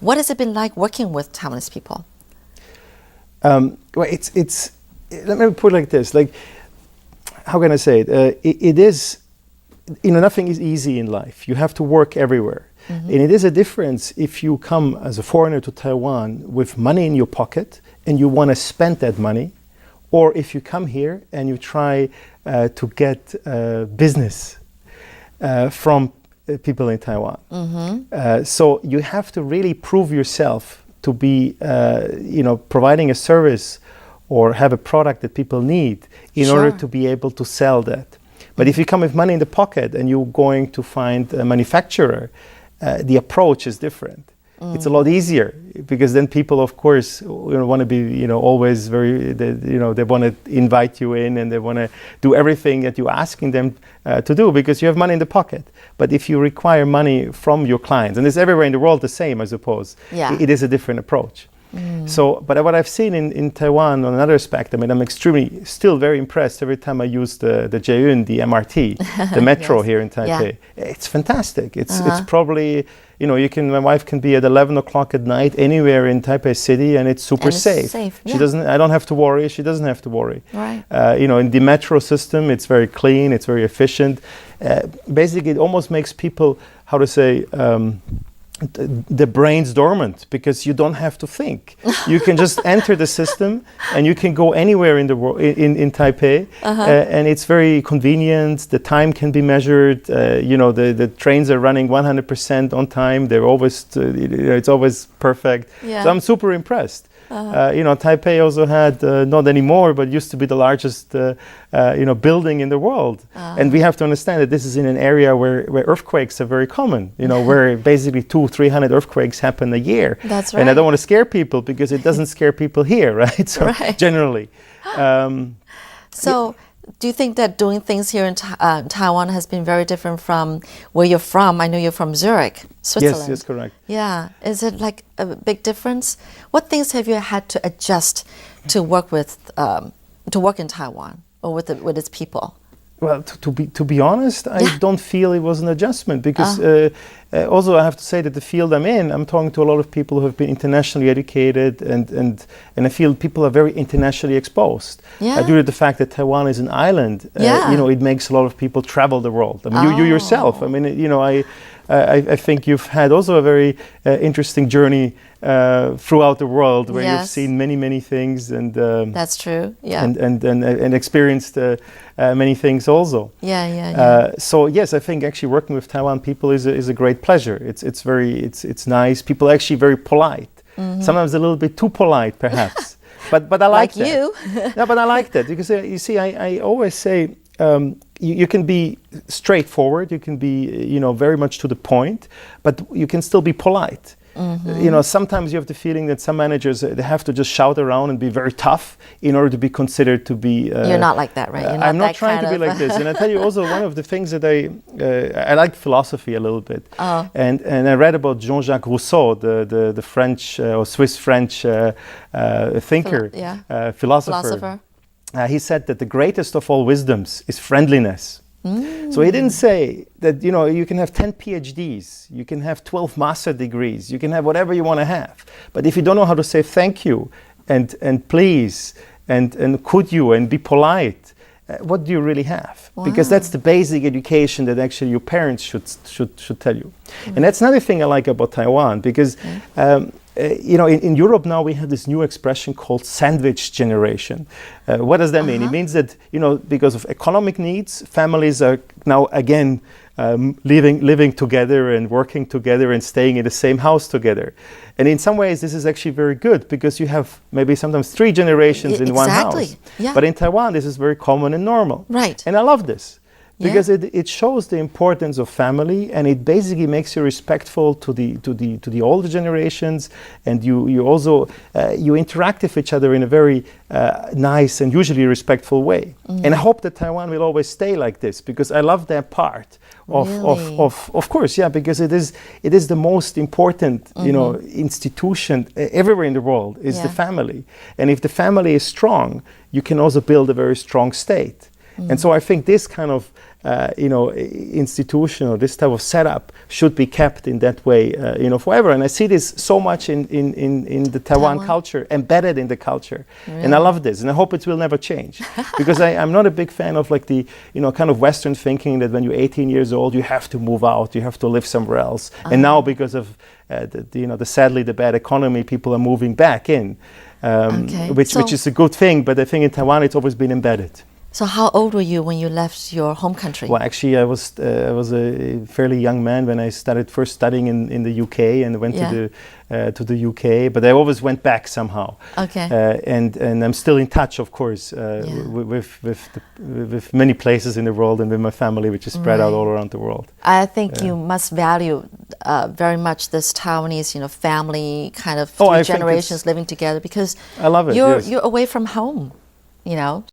What has it been like working with Taiwanese people? Well, it's. Let me put it like this: like, how can I say it? It is, nothing is easy in life. You have to work everywhere, and it is a difference if you come as a foreigner to Taiwan with money in your pocket and you want to spend that money, or if you come here and you try to get business from people in Taiwan. So you have to really prove yourself to be, providing a service or have a product that people need in order to be able to sell that. But if you come with money in the pocket and you're going to find a manufacturer, the approach is different. It's a lot easier because then people, of course, want to be, always very, they want to invite you in and they want to do everything that you're asking them to do because you have money in the pocket. But if you require money from your clients, and it's everywhere in the world the same, I suppose, it is a different approach. So, but what I've seen in Taiwan on another aspect, I'm extremely, still very impressed every time I use the Jaeyun, the MRT, the metro here in Taipei. It's fantastic. It's probably, my wife can be at 11 o'clock at night anywhere in Taipei City and it's super safe. She doesn't, I don't have to worry, she doesn't have to worry. Right. In the metro system, it's very clean, it's very efficient. Basically, it almost makes people, how to say, the brain's dormant because you don't have to think. You can just enter the system and you can go anywhere in the world in Taipei, and it's very convenient. The time can be measured. The trains are running 100% on time. They're always, it's always perfect. So I'm super impressed. Taipei also had, not anymore, but used to be the largest, building in the world. And we have to understand that this is in an area where earthquakes are very common, where basically 200-300 earthquakes happen a year. That's right. And I don't want to scare people because it doesn't scare people here, right? So generally. Do you think that doing things here in Taiwan has been very different from where you're from? I know you're from Zurich, Switzerland. Yes, correct. Yeah. Is it like a big difference? What things have you had to adjust to work with, to work in Taiwan or with its people? Well, to be honest, I don't feel it was an adjustment because also I have to say that the field I'm in, I'm talking to a lot of people who have been internationally educated and I feel people are very internationally exposed. Due to the fact that Taiwan is an island, it makes a lot of people travel the world. I mean, you yourself, I think you've had also a very interesting journey throughout the world where you've seen many things and that's true. Yeah. And experienced many things also. So yes, I think actually working with Taiwan people is a great pleasure. It's nice. People are actually very polite. Sometimes a little bit too polite, perhaps. But I like that. You. No, but I like that because you see, I always say. You can be straightforward, you can be, very much to the point, but you can still be polite. Sometimes you have the feeling that some managers, they have to just shout around and be very tough in order to be considered to be... You're not like that, right? I'm not trying to be like this. And I tell you also, one of the things that I like philosophy a little bit. And I read about Jean-Jacques Rousseau, the French or Swiss-French thinker, philosopher. He said that the greatest of all wisdoms is friendliness. So he didn't say that, you can have 10 PhDs, you can have 12 master degrees, you can have whatever you want to have. But if you don't know how to say thank you and please and could you and be polite, what do you really have? Because that's the basic education that actually your parents should tell you. And that's another thing I like about Taiwan because in Europe now we have this new expression called sandwich generation. What does that mean? It means that, because of economic needs, families are now again living together and working together and staying in the same house together. And in some ways this is actually very good because you have maybe sometimes 3 generations in one house. But in Taiwan this is very common and normal. Right. And I love this. Because it shows the importance of family, and it basically makes you respectful to the older generations, and you also you interact with each other in a very nice and usually respectful way. And I hope that Taiwan will always stay like this because I love that part of course, because it is the most important institution everywhere in the world is the family, and if the family is strong, you can also build a very strong state. And so I think this kind of institutional, this type of setup should be kept in that way, forever. And I see this so much in the Taiwan culture, embedded in the culture. Really? And I love this, and I hope it will never change. Because I'm not a big fan of like the, kind of Western thinking that when you're 18 years old, you have to move out, you have to live somewhere else. And now because of, sadly, the bad economy, people are moving back in, which is a good thing. But I think in Taiwan, it's always been embedded. So how old were you when you left your home country? Well, actually, I was a fairly young man when I started first studying in the UK and went to the UK. But I always went back somehow. Okay. And I'm still in touch, of course, with many places in the world and with my family, which is spread out all around the world. I think you must value very much this Taiwanese, family kind of three generations living together, because I love it. You're away from home,